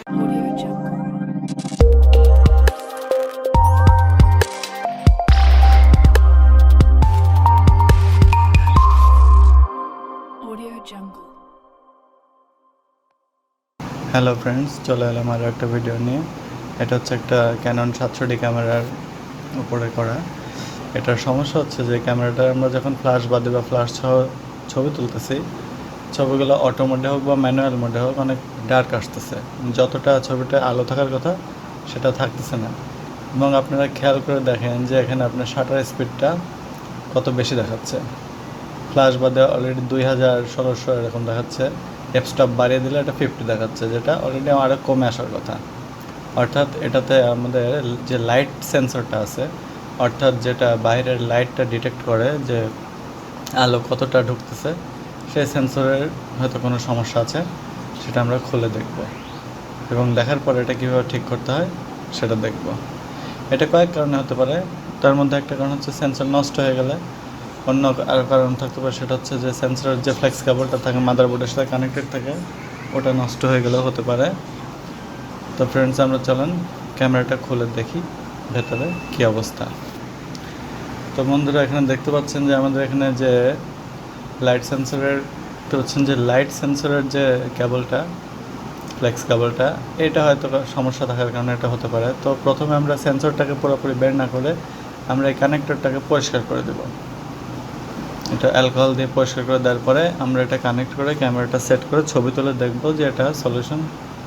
Audio Jungle. Audio Jungle. Hello friends, চলে এলাম আরও একটা ভিডিও নিয়ে। এটা হচ্ছে একটা ক্যানন 700D ক্যামেরার উপরে করা। এটার সমস্যা হচ্ছে যে ক্যামেরাটা আমরা যখন ফ্ল্যাশ বাদে বা ফ্ল্যাশ সহ ছবি তুলতেছি, ছবিগুলো অটো মোডে হোক বা ম্যানুয়াল মোডে হোক অনেক ডার্ক আসতেছে। যতটা ছবিটা আলো থাকার কথা সেটা থাকতেছে না। এবং আপনারা খেয়াল করে দেখেন যে এখানে আপনার শাটার স্পিডটা কত বেশি দেখাচ্ছে। ফ্ল্যাশ বাদে অলরেডি 2000-1600 এরকম দেখাচ্ছে। এফস্টপ বাড়িয়ে দিলে এটা 50 দেখাচ্ছে, যেটা অলরেডি আরও কমে আসার কথা। অর্থাৎ এটাতে আমাদের যে লাইট সেন্সরটা আছে, অর্থাৎ যেটা বাইরের লাইটটা ডিটেক্ট করে যে আলো কতটা ঢুকতেছে, সেই সেন্সরের হয়তো কোনো সমস্যা আছে। সেটা আমরা খুলে দেখব এবং দেখার পরে এটা কীভাবে ঠিক করতে হয় সেটা দেখব। এটা কয়েক কারণে হতে পারে। তার মধ্যে একটা কারণ হচ্ছে সেন্সর নষ্ট হয়ে গেলে। অন্য আরও কারণ থাকতে পারে, সেটা হচ্ছে যে সেন্সরের যে ফ্লেক্স কেবলটা থাকে মাদারবোর্ডের সাথে কানেক্টেড থাকে, ওটা নষ্ট হয়ে গেলেও হতে পারে। তো ফ্রেন্ডস, আমরা চলেন ক্যামেরাটা খুলে দেখি ভেতরে কী অবস্থা। তো বন্ধুরা, এখানে দেখতে পাচ্ছেন যে আমাদের এখানে যে লাইট সেন্সরের লাইট সেন্সরের যে কেবলটা, ফ্লেক্স কেবলটা, এটা হয়তো সমস্যা থাকার কারণে এটা হতে পারে। তো প্রথমে আমরা সেন্সরটাকে পুরোপুরি বের না করে আমরা এই কানেক্টরটাকে পরিষ্কার করে দেব। এটা অ্যালকোহল দিয়ে পরিষ্কার করে দেওয়ার পরে আমরা এটা কানেক্ট করে ক্যামেরাটা সেট করে ছবি তুলে দেখব যে এটা সলিউশন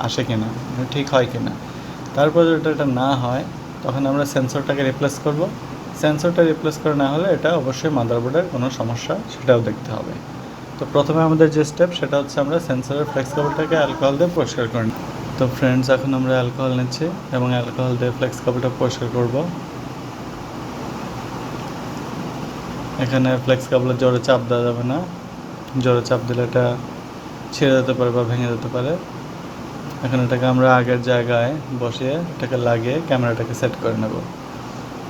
আসে কিনা, ঠিক হয় কিনা। তারপর যদি এটা না হয় তখন আমরা সেন্সরটাকে রিপ্লেস করব। সেন্সরটা রিপ্লেস করে না হলে এটা অবশ্যই মাদারবোর্ডের কোনো সমস্যা, সেটাও দেখতে হবে। তো প্রথমে আমাদের যে স্টেপ সেটা হচ্ছে আমরা সেন্সরের ফ্লেক্স কেবলটাকে অ্যালকোহল দিয়ে পরিষ্কার করে নিই। তো ফ্রেন্ডস, এখন আমরা অ্যালকোহল নিচ্ছি এবং অ্যালকোহল দিয়ে ফ্লেক্স কেবলটা পরিষ্কার করব। এখানে ফ্লেক্স কেবলে জোরে চাপ দেওয়া যাবে না। জোরে চাপ দিলে এটা ছিঁড়ে যেতে পারে বা ভেঙে যেতে পারে। এখন এটাকে আমরা আগের জায়গায় বসিয়ে এটাকে লাগিয়ে ক্যামেরাটাকে সেট করে নেব।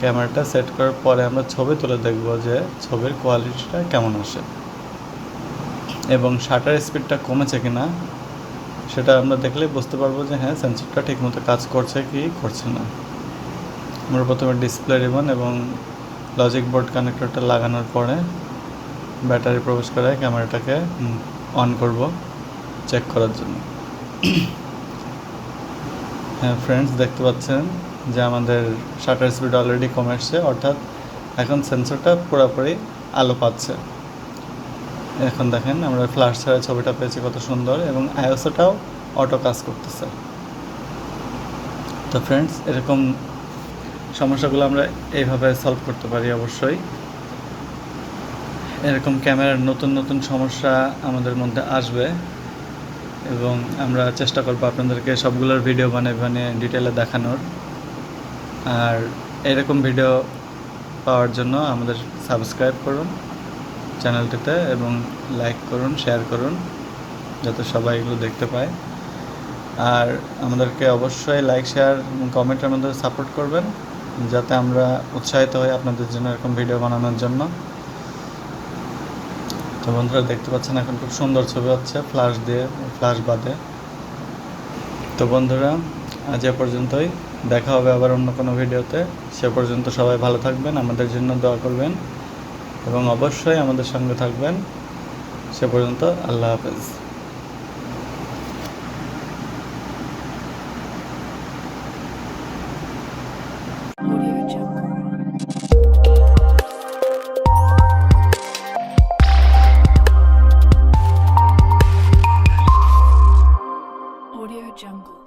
ক্যামেরাটা সেট করার পরে আমরা ছবি তুলে দেখব যে ছবির কোয়ালিটিটা কেমন আসে এবং শাটার স্পিডটা কমেছে কিনা সেটা আমরা দেখলে বুঝতে পারবো যে হ্যাঁ, সেন্সরটা ঠিকমতো কাজ করছে কি করছে না। আমরা প্রথমে ডিসপ্লে রিবন এবং লজিক বোর্ড কানেক্টরটা লাগানোর পরে ব্যাটারি প্রবেশ করে ক্যামেরাটাকে অন করব চেক করার জন্য। হ্যাঁ ফ্রেন্ডস, দেখতে পাচ্ছেন যে আমাদের শাটার স্পিড অলরেডি কমে আসছে, অর্থাৎ এখন সেন্সরটা পুরোপুরি আলো পাচ্ছে। এখন দেখেন আমরা ফ্ল্যাশ ছাড়া ছবিটা পেয়েছি কত সুন্দর, এবং আইওসটাও অটো কাজ করতেছে। তো ফ্রেন্ডস, এরকম সমস্যাগুলো আমরা এইভাবে সলভ করতে পারি। অবশ্যই এরকম ক্যামেরার নতুন নতুন সমস্যা আমাদের মধ্যে আসবে এবং আমরা চেষ্টা করবো আপনাদেরকে সবগুলোর ভিডিও বানিয়ে ডিটেলে দেখানোর। আর এরকম ভিডিও পাওয়ার জন্য আমাদের সাবস্ক্রাইব করুন চ্যানেলটিতে এবং লাইক করুন, শেয়ার করুন, যাতে সবাই এগুলো দেখতে পায়। আর আমাদেরকে অবশ্যই লাইক, শেয়ার এবং কমেন্টের মধ্যে সাপোর্ট করবেন, যাতে আমরা উৎসাহিত হই আপনাদের জন্য এরকম ভিডিও বানানোর জন্য। তো বন্ধুরা, দেখতে পাচ্ছেন এখন খুব সুন্দর ছবি হচ্ছে ফ্ল্যাশ বাদে। তো বন্ধুরা, আজ এ পর্যন্তই। দেখা হবে আবার অন্য কোনো ভিডিওতে। সে পর্যন্ত সবাই ভালো থাকবেন, আমাদের জন্য দোয়া করবেন এবং অবশ্যই আমাদের সঙ্গে থাকবেন। সে পর্যন্ত আল্লাহ হাফেজ। Audio Jungle. Audio Jungle.